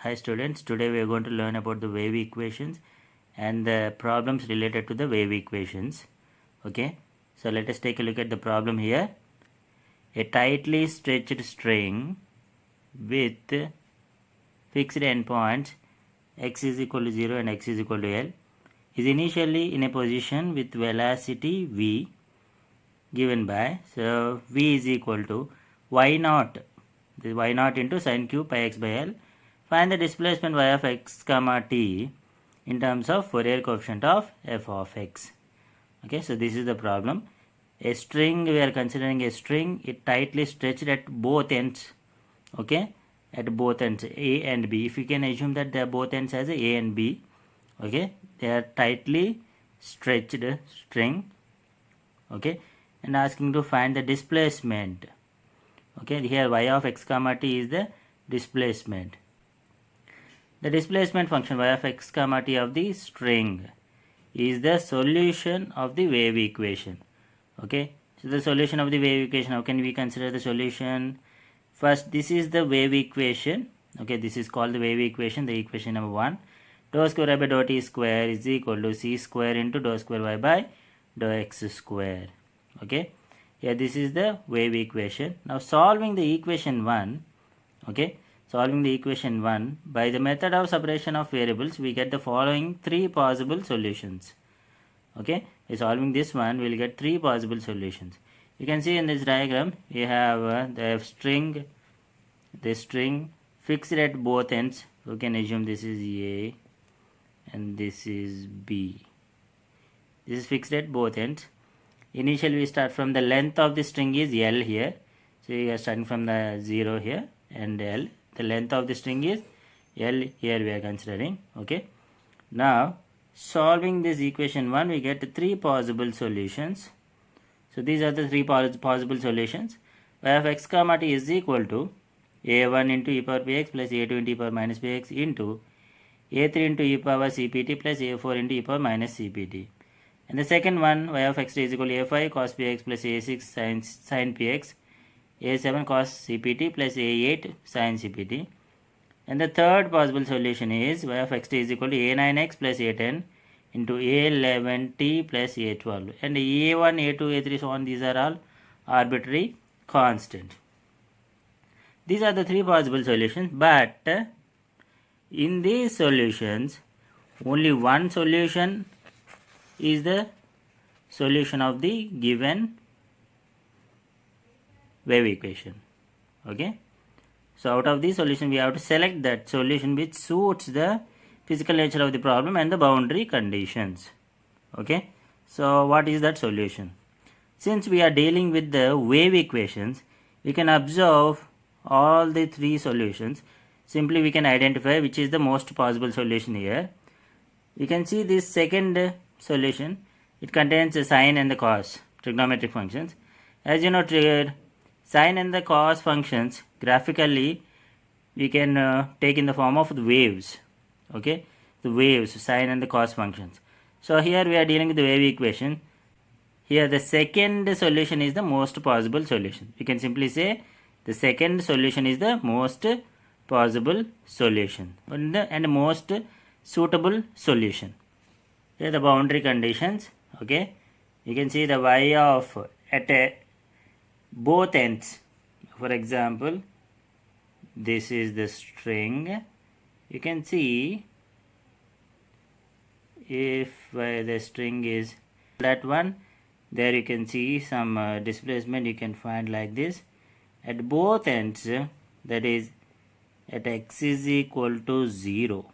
Hi students, today we are going to learn about the wave equations and the problems related to the wave equations. Okay, so let us take a look at the problem here. A tightly stretched string with fixed endpoints x is equal to 0 and x is equal to L is initially in a position with velocity v given by, so v is equal to y naught, this y naught into sine cube pi x by L. Find the displacement y of x comma t in terms of Fourier coefficient of f of x. Okay, so this is the problem. A string, we are considering a string, it tightly stretched at both ends. Okay, at both ends, a and b. If you can assume that they are both ends as a and b. Okay, they are tightly stretched string. Okay, and asking to find the displacement. Okay, here y of x comma t is the displacement. The displacement function y of x comma t of the string is the solution of the wave equation. Okay, so the solution of the wave equation, how can we consider the solution? First, this is the wave equation. Okay, this is called the wave equation, the equation number 1. Dou square y by dou t square is equal to c square into dou square y by dou x square. Okay, here this is the wave equation. Now solving the equation 1, okay, solving the equation 1 by the method of separation of variables, we get the following 3 possible solutions. Okay, by solving this one, we will get 3 possible solutions. You can see in this diagram, we have the string fixed at both ends. We can assume this is A and this is B. This is fixed at both ends. Initially, we start from the length of the string is L here. So we are starting from the 0 here and L. The length of the string is L here we are considering. Okay. Now, solving this equation 1, we get 3 possible solutions. So these are the 3 possible solutions. Y of x comma t is equal to a1 into e power px plus a2 into e power minus px into a3 into e power cpt plus a4 into e power minus cpt. And the second one, y of x is equal to a5 cos px plus a6 sin px, a7 cos cpt plus a8 sin cpt. And the third possible solution is y of x is equal to a9x plus a10 into a11t plus a12. And a1, a2, a3, so on, these are all arbitrary constants. These are the 3 possible solutions, but in these solutions, only one solution is the solution of the given wave equation. Okay, so out of this solution we have to select that solution which suits the physical nature of the problem and the boundary conditions. Okay, so what is that solution? Since we are dealing with the wave equations, we can observe all the 3 solutions. Simply we can identify which is the most possible solution here. You can see this second solution, it contains the sine and the cos trigonometric functions. As you know, sine and the cos functions graphically we can take in the form of the waves. Okay, the waves, sine and the cos functions. So here we are dealing with the wave equation. Here the second solution is the most possible solution. We can simply say the second solution is the most possible solution and most suitable solution. Here the boundary conditions. Okay, you can see the y of at both ends. For example, this is the string. You can see if the string is that one, there you can see some displacement you can find like this at both ends, that is at x is equal to 0.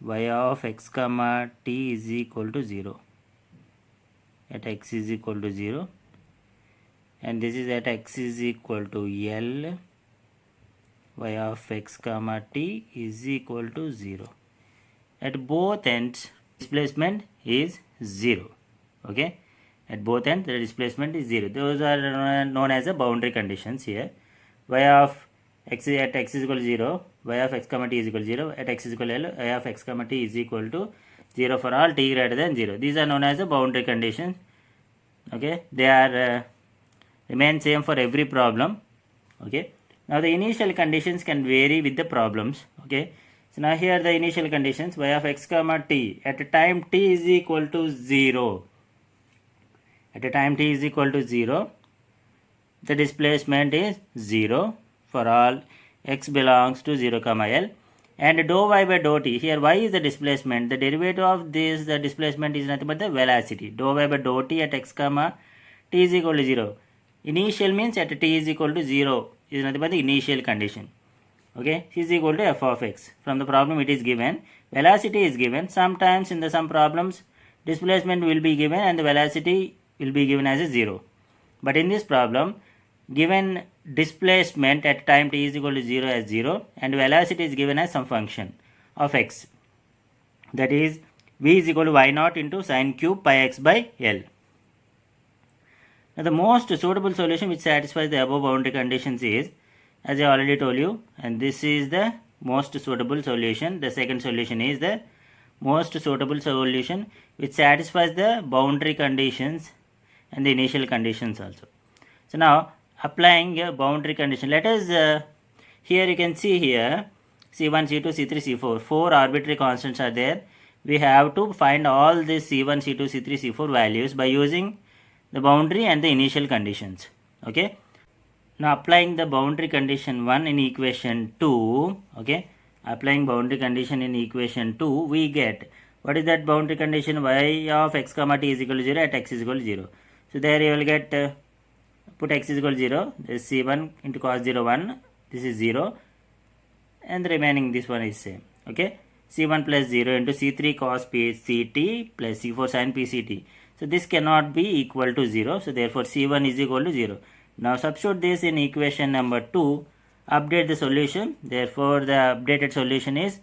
Y of x comma t is equal to 0 at x is equal to 0, and this is at x is equal to L. Y of x comma t is equal to 0. At both ends, displacement is 0. Okay, at both ends the displacement is 0. Those are known as the boundary conditions here. Y of x at x is equal to 0, y of x comma t is equal to 0, at x is equal to L, y of x comma t is equal to 0 for all t greater than 0. These are known as the boundary conditions. Okay, they are remain same for every problem. Okay, Now the initial conditions can vary with the problems. Okay, so now here the initial conditions y of x comma t at a time t is equal to 0. At a time t is equal to 0, the displacement is 0 for all x belongs to 0 comma L, and dou y by dou t, here y is the displacement, the derivative of this, the displacement is nothing but the velocity. Dou y by dou t at x comma t is equal to 0. Initial means at t is equal to 0 is nothing but the initial condition. Okay, is equal to f of x. From the problem it is given, velocity is given. Sometimes in some problems displacement will be given and the velocity will be given as a 0. But in this problem, given displacement at time t is equal to 0 as 0 and velocity is given as some function of x, that is v is equal to y naught into sine cube pi x by L. Now the most suitable solution which satisfies the above boundary conditions is, as I already told you, and this is the most suitable solution. The second solution is the most suitable solution which satisfies the boundary conditions and the initial conditions also. So now applying a boundary condition, let us here you can see here c1, c2, c3, c4, 4 arbitrary constants are there. We have to find all these c1, c2, c3, c4 values by using the boundary and the initial conditions. Okay, now applying the boundary condition 1 in equation 2, okay, applying boundary condition in equation 2, we get, what is that boundary condition? Y of x comma t is equal to 0 at x is equal to 0. So there you will get put x is equal to 0, this is c1 into cos 0 1, this is 0, and the remaining this one is same. Okay, c1 plus 0 into c3 cos p ct plus c4 sin p ct. So this cannot be equal to 0, so therefore c1 is equal to 0. Now substitute this in equation number 2, update the solution. Therefore the updated solution is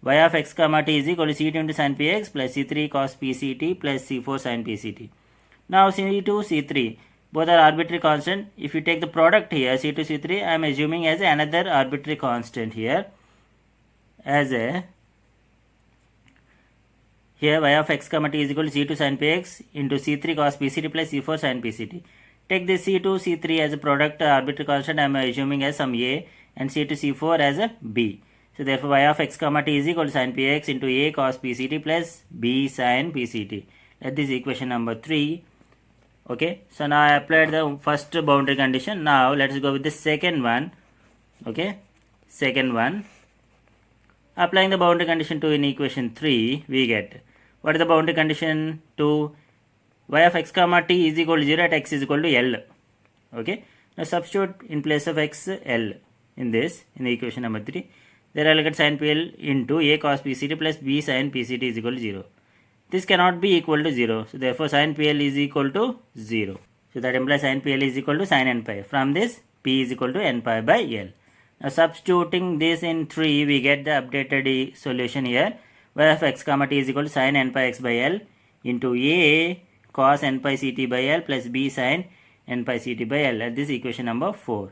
y of x comma t is equal to c2 into sin px plus c3 cos p ct plus c4 sin p ct. Now c2, c3, both are arbitrary constant. If you take the product here, c2, c3, I am assuming as another arbitrary constant here, as a, here y of x comma t is equal to c2 sin px into c3 cos pct plus c4 sin pct. Take this c2, c3 as a product arbitrary constant, I am assuming as some a, and c2, c4 as a b. So therefore y of x comma t is equal to sin px into a cos pct plus b sin pct. That is equation number 3. Okay, so now I applied the first boundary condition. Now let us go with the second one. Okay, second one, applying the boundary condition 2 in equation 3, we get, what is the boundary condition 2? Y of x comma t is equal to 0 at x is equal to L. Okay, now substitute in place of x L in this, in the equation number 3. There I will get sin pl into a cos pct plus b sin pct is equal to 0. This cannot be equal to 0. So therefore sin pl is equal to 0. So that implies sin pl is equal to sin n pi. From this, p is equal to n pi by L. Now substituting this in 3, we get the updated solution here. Y of x comma t is equal to sin n pi x by L into a cos n pi ct by L plus b sin n pi ct by L. This is equation number 4.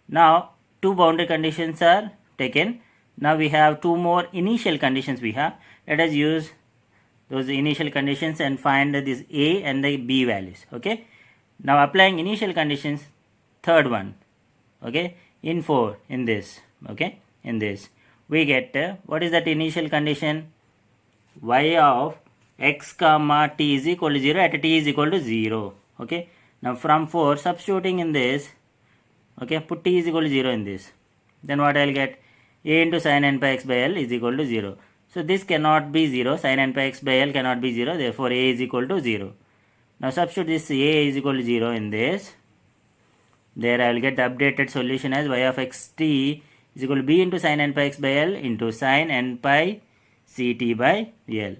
Now two boundary conditions are taken. Now we have two more initial conditions we have. Let us use those initial conditions and find this a and the b values. Okay, now applying initial conditions, third one, okay, in 4, in this, okay, in this we get what is that initial condition? Y of x comma t is equal to 0 at t is equal to 0. Okay, now from 4, substituting in this, okay, put t is equal to 0 in this, then what I will get? A into sin n pi x by L is equal to 0. So this cannot be 0, sin n pi x by L cannot be 0, therefore a is equal to 0. Now substitute this a is equal to 0 in this. There I will get the updated solution as y of x t is equal to b into sin n pi x by L into sin n pi ct by L.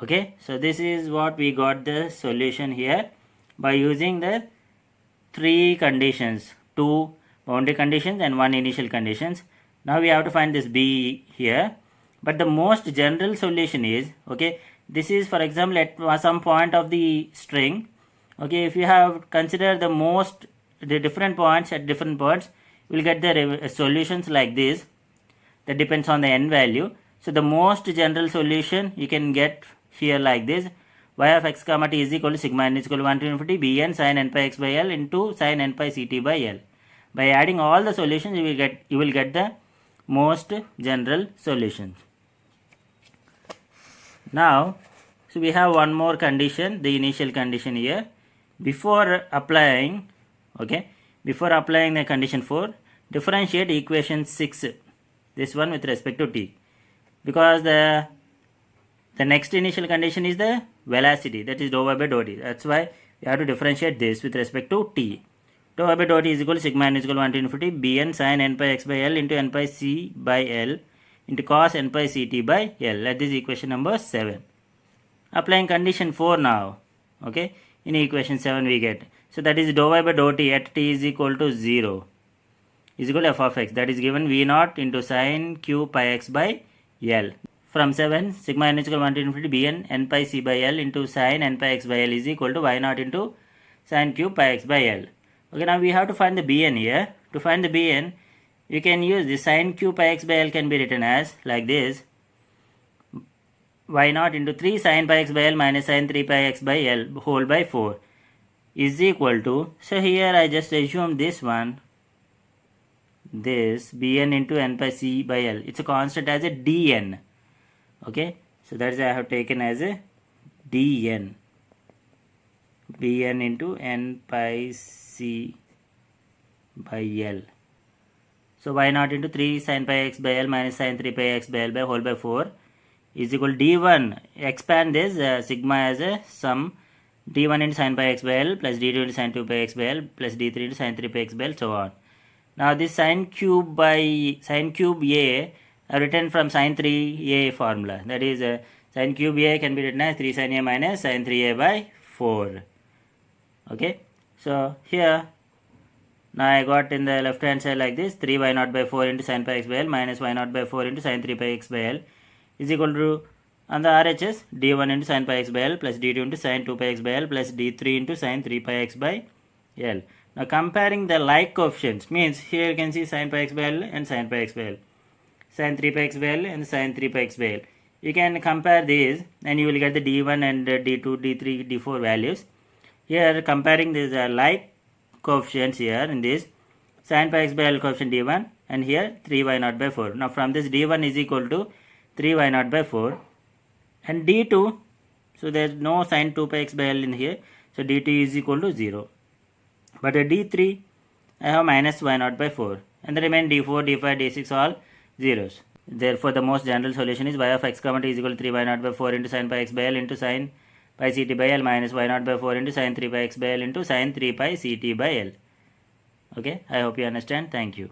Okay, so this is what we got the solution here by using the 3 conditions, 2 boundary conditions and 1 initial conditions. Now we have to find this b here. But the most general solution is, okay, this is for example at some point of the string. Okay, if you have considered the different points at different points, you will get the solutions like this. That depends on the n value. So the most general solution you can get here like this. Y of x comma t is equal to sigma n is equal to 1 to infinity bn sin n pi x by L into sin n pi ct by L. By adding all the solutions, you will get the most general solutions. Now, so we have one more condition, the initial condition here. Before applying the condition 4, differentiate equation 6, this one with respect to t, because the next initial condition is the velocity, that is dou y by dou t. That's why we have to differentiate this with respect to t. Dou y by dou t is equal to sigma n is equal to 1 to infinity bn sin n pi x by l into n pi c by l into cos n pi ct by l. That is equation number 7. Applying condition 4 now, okay, in equation 7 we get, so that is dou y by dou t at t is equal to 0 is equal to f of x, that is given v naught into sin q pi x by l. From 7, sigma n is equal to 1 to infinity bn n pi c by l into sin n pi x by l is equal to y naught into sin q pi x by l. Okay, now we have to find the bn here. To find the bn, you can use the sin q pi x by l can be written as like this, y naught into 3 sin pi x by l minus sin 3 pi x by l whole by 4 is equal to, so here I just assume this one, this bn into n pi c by l, it's a constant as a dn. Okay, so that's I have taken as a dn, bn into n pi c by l. So y naught into 3 sin pi x by l minus sin 3 pi x by l by whole by 4 is equal to d1, expand this sigma as a sum, d1 into sin pi x by l plus d2 into sin 2 pi x by l plus d3 into sin 3 pi x by l, so on. Now this sin cube a are written from sin 3a formula, that is sin cube a can be written as 3 sin a minus sin 3a by 4. Okay, so here now I got in the left hand side like this, 3 y naught by 4 into sin pi x by l minus y naught by 4 into sin 3 pi x by l is equal to, on the RHS, d1 into sin pi x by l plus d2 into sin 2 pi x by l plus d3 into sin 3 pi x by l. Now comparing the like coefficients means here you can see sin pi x by l and sin pi x by l, sin 3 pi x by l and sin 3 pi x by l. You can compare these and you will get the d1 and d2, d3, d4 values. Here comparing these like coefficients here in this, sin pi x by l coefficient d1 and here 3y naught by 4. Now from this d1 is equal to 3y naught by 4 and d2, so there is no sin 2 pi x by l in here, so dt is equal to 0. But at d3 I have minus y naught by 4 and the remain d4, d5, d6 all zeros. Therefore the most general solution is y of x comma t is equal to 3y naught by 4 into sin pi x by l into sin pi ct by l minus y naught by 4 into sin 3 pi x by l into sin 3 pi ct by l. Okay, I hope you understand. Thank you.